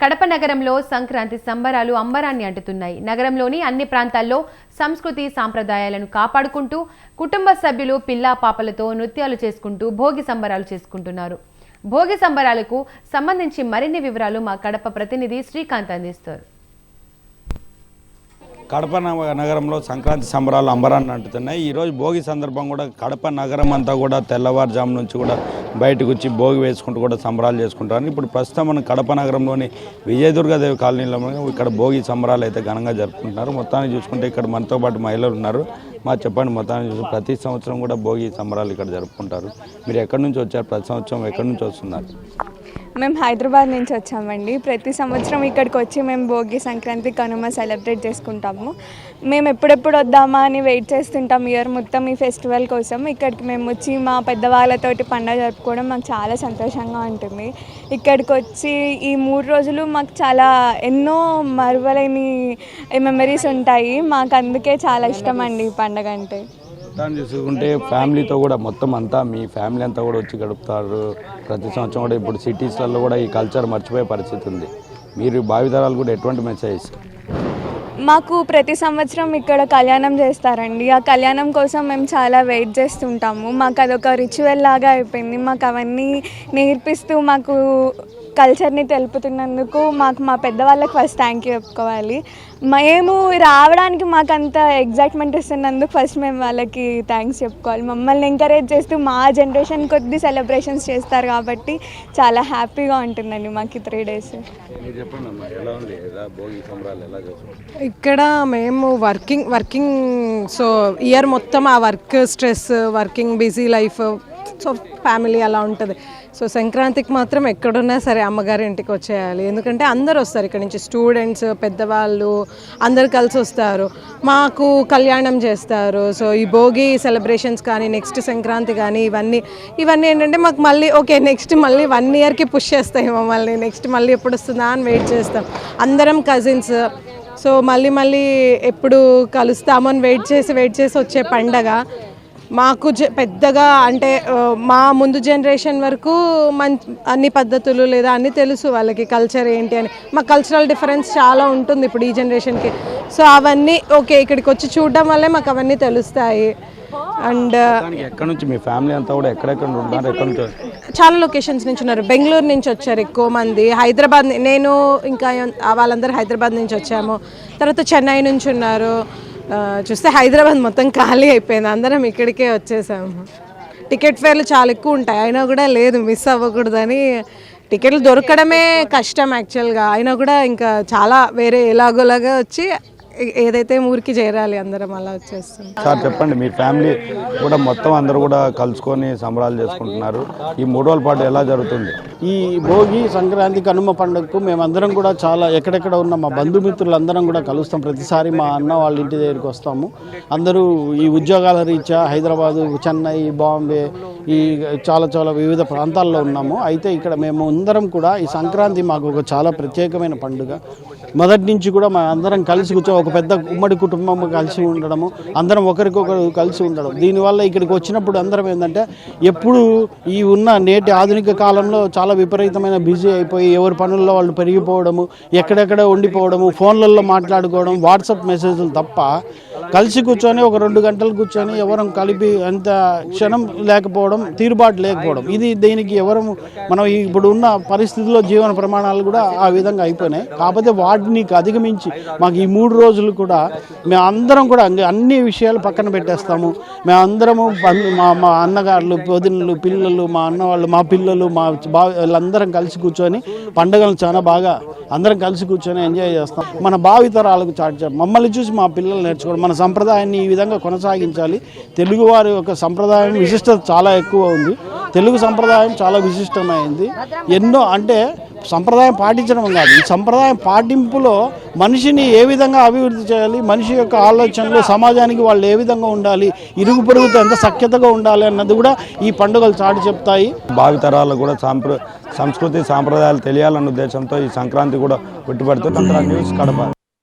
కడప నగరంలో సంక్రాంతి సంబరాలు అంబరాన్ని అంటుతున్నాయి. నగరంలోని అన్ని ప్రాంతాల్లో సంస్కృతి సాంప్రదాయాలను కాపాడుకుంటూ కుటుంబ సభ్యులు పిల్లా పాపలతో నృత్యాలు చేసుకుంటూ భోగి సంబరాలు చేసుకుంటున్నారు. భోగి సంబరాలకు సంబంధించి మరిన్ని వివరాలు మా కడప ప్రతినిధి శ్రీకాంత్ అందిస్తారు. కడప నగరంలో సంక్రాంతి సంబరాలు అంబరాన్ని అంటున్నాయి. ఈరోజు భోగి సందర్భం కూడా కడప నగరం అంతా కూడా తెల్లవారుజాము నుంచి కూడా బయటకు వచ్చి భోగి వేసుకుంటూ కూడా సంబరాలు చేసుకుంటారు. ఇప్పుడు ప్రస్తుతం మనం కడప నగరంలోని విజయదుర్గాదేవి కాలనీలో ఇక్కడ భోగి సంబరాలు అయితే ఘనంగా జరుపుకుంటున్నారు. మొత్తాన్ని చూసుకుంటే ఇక్కడ మనతో పాటు మహిళలు ఉన్నారు. చెప్పండి, మొత్తాన్ని చూసి ప్రతి సంవత్సరం కూడా భోగి సంబరాలు ఇక్కడ జరుపుకుంటారు. మీరు ఎక్కడి నుంచి వచ్చారు? ప్రతి సంవత్సరం ఎక్కడి నుంచి వస్తున్నారు? మేము హైదరాబాద్ నుంచి వచ్చామండి. ప్రతి సంవత్సరం ఇక్కడికి వచ్చి మేము భోగి, సంక్రాంతి, కనుమ సెలబ్రేట్ చేసుకుంటాము. మేము ఎప్పుడెప్పుడు వద్దామా అని వెయిట్ చేస్తుంటాం ఇయర్ మొత్తం ఈ ఫెస్టివల్ కోసం. ఇక్కడికి మేము వచ్చి మా పెద్దవాళ్ళతోటి పండుగ జరుపుకోవడం మాకు చాలా సంతోషంగా ఉంటుంది. ఇక్కడికి వచ్చి ఈ 3 రోజులు మాకు చాలా ఎన్నో మరువలేని మెమరీస్ ఉంటాయి. మాకు అందుకే చాలా ఇష్టం అండి ఈ పండుగ అంటే. దాన్ని చూసుకుంటే ఫ్యామిలీతో కూడా మొత్తం అంతా మీ ఫ్యామిలీ అంతా కూడా వచ్చి గడుపుతారు ప్రతి సంవత్సరం కూడా. ఇప్పుడు సిటీస్లలో కూడా ఈ కల్చర్ మర్చిపోయే పరిస్థితి ఉంది. మీరు భావితరాలు కూడా ఎటువంటి మెసేజ్? మాకు ప్రతి సంవత్సరం ఇక్కడ కళ్యాణం చేస్తారండి. ఆ కళ్యాణం కోసం మేము చాలా వెయిట్ చేస్తుంటాము. మాకు అదొక రిచువల్ లాగా అయిపోయింది. మాకు అవన్నీ నేర్పిస్తూ మాకు కల్చర్ని తెలుపుతున్నందుకు మాకు మా పెద్దవాళ్ళకి ఫస్ట్ థ్యాంక్ యూ చెప్పుకోవాలి. మేము రావడానికి మాకు అంత ఎగ్జైట్మెంట్ ఇస్తున్నందుకు ఫస్ట్ మేము వాళ్ళకి థ్యాంక్స్ చెప్పుకోవాలి. మమ్మల్ని ఎంకరేజ్ చేస్తూ మా జనరేషన్ కొద్ది సెలబ్రేషన్స్ చేస్తారు కాబట్టి చాలా హ్యాపీగా ఉంటుందండి మాకు 3 days. ఇక్కడ మేము వర్కింగ్ సో ఇయర్ మొత్తం ఆ work stress, working busy life, so family అలా ఉంటుంది. సో సంక్రాంతికి మాత్రం ఎక్కడున్నా సరే అమ్మగారి ఇంటికి వచ్చేయాలి. ఎందుకంటే అందరు వస్తారు ఇక్కడ నుంచి, స్టూడెంట్స్, పెద్దవాళ్ళు అందరు కలిసి వస్తారు. మాకు కళ్యాణం చేస్తారు. సో ఈ భోగి సెలబ్రేషన్స్ కానీ, నెక్స్ట్ సంక్రాంతి కానీ ఇవన్నీ ఏంటంటే మాకు మళ్ళీ ఓకే నెక్స్ట్ మళ్ళీ 1 yearకి పుష్ చేస్తాయి మమ్మల్ని. నెక్స్ట్ మళ్ళీ ఎప్పుడు వస్తుందా అని వెయిట్ చేస్తాం అందరం కజిన్స్. సో మళ్ళీ ఎప్పుడు కలుస్తామని వెయిట్ చేసి వచ్చే పండగ. మాకు పెద్దగా అంటే మా ముందు జనరేషన్ వరకు అన్ని పద్ధతులు లేదా అన్నీ తెలుసు వాళ్ళకి, కల్చర్ ఏంటి అని. మా కల్చరల్ డిఫరెన్స్ చాలా ఉంటుంది ఇప్పుడు ఈ జనరేషన్కి. సో అవన్నీ ఓకే ఇక్కడికి వచ్చి చూడడం వల్లే మాకు అవన్నీ తెలుస్తాయి. అండ్ ఎక్కడ నుంచి మీ ఫ్యామిలీ అంతా కూడా ఎక్కడెక్కడ ఉన్నారు? ఎక్కడ నుంచి? చాలా లొకేషన్స్ నుంచి ఉన్నారు. బెంగళూరు నుంచి వచ్చారు ఎక్కువ మంది, హైదరాబాద్, నేను ఇంకా వాళ్ళందరూ హైదరాబాద్ నుంచి వచ్చాము. తర్వాత చెన్నై నుంచి ఉన్నారు. చూస్తే హైదరాబాద్ మొత్తం ఖాళీ అయిపోయింది, అందరం ఇక్కడికే వచ్చేసాము. టికెట్ ఫేర్లు చాలా ఎక్కువ ఉంటాయి, అయినా కూడా లేదు మిస్ అవ్వకూడదని. టికెట్లు దొరకడమే కష్టం యాక్చువల్గా, అయినా కూడా ఇంకా చాలా వేరే ఎలాగోలాగా వచ్చి ఏదైతే ఊరికి చేరాలి అందరం అలా వచ్చేస్తాం. సార్ చెప్పండి, మీ ఫ్యామిలీ కూడా మొత్తం అందరూ కూడా కలుసుకొని సంబరాలు చేసుకుంటున్నారు. ఈ 3 రోజుల పాటు ఎలా జరుగుతుంది? ఈ భోగి, సంక్రాంతి, కనుమ పండుగకు మేమందరం కూడా చాలా ఎక్కడెక్కడ ఉన్న మా బంధుమిత్రులందరం కూడా కలుస్తాం. ప్రతిసారి మా అన్న వాళ్ళ ఇంటి దగ్గరికి వస్తాము. అందరూ ఈ ఉద్యోగాల రీత్యా హైదరాబాదు, చెన్నై, బాంబే, ఈ చాలా వివిధ ప్రాంతాల్లో ఉన్నాము. అయితే ఇక్కడ మేము అందరం కూడా ఈ సంక్రాంతి మాకు ఒక చాలా ప్రత్యేకమైన పండుగ. మొదటి నుంచి కూడా మా అందరం కలిసి కూర్చొని ఒక పెద్ద ఉమ్మడి కుటుంబం కలిసి ఉండడము, అందరం ఒకరికొకరు కలిసి ఉండడం. దీనివల్ల ఇక్కడికి వచ్చినప్పుడు అందరం ఏంటంటే ఎప్పుడు ఈ ఉన్న నేటి ఆధునిక కాలంలో చాలా విపరీతమైన బిజీ అయిపోయి ఎవరి పనుల్లో వాళ్ళు పెరిగిపోవడము, ఎక్కడెక్కడ ఉండిపోవడము, ఫోన్లలో మాట్లాడుకోవడం, వాట్సాప్ మెసేజ్లు తప్ప కలిసి కూర్చొని ఒక 2 గంటలు కూర్చొని ఎవరం కలిపి అంత క్షణం లేకపోవడం, తీరుబాటు లేకపోవడం, ఇది దీనికి మనం ఇప్పుడు ఉన్న పరిస్థితుల్లో జీవన ప్రమాణాలు కూడా ఆ విధంగా అయిపోయినాయి. కాకపోతే వాటిని అధిగమించి మాకు ఈ 3 రోజులు కూడా మేమందరం కూడా అన్ని విషయాలు పక్కన పెట్టేస్తాము. మేమందరము మా అన్నగారులు, వదినలు, పిల్లలు, మా అన్నవాళ్ళు, మా పిల్లలు, మా వాళ్ళందరం కలిసి కూర్చొని పండుగలు చాలా బాగా అందరం కలిసి కూర్చొని ఎంజాయ్ చేస్తాం. మన భావితరాలకు చాటి మమ్మల్ని చూసి మా పిల్లలు నేర్చుకోవడం, మన సంప్రదాయాన్ని ఈ విధంగా కొనసాగించాలి. తెలుగువారి యొక్క సంప్రదాయం విశిష్టత చాలా ఎక్కువ ఉంది. తెలుగు సంప్రదాయం చాలా విశిష్టమైంది. ఎన్నో అంటే సంప్రదాయం పాటించడం కాదు, ఈ సంప్రదాయం పాటింపులో మనిషిని ఏ విధంగా అభివృద్ధి చేయాలి, మనిషి యొక్క ఆలోచనలు, సమాజానికి వాళ్ళు ఏ విధంగా ఉండాలి, ఇరుగు పొరుగుతో ఎంత సఖ్యతగా ఉండాలి అన్నది కూడా ఈ పండుగలు చాటి చెప్తాయి. భావితరాలకు కూడా సంస్కృతి సాంప్రదాయాలు తెలియాలన్న ఉద్దేశంతో ఈ సంక్రాంతి కూడా పుట్టుబడుతుంది. న్యూస్ కడప.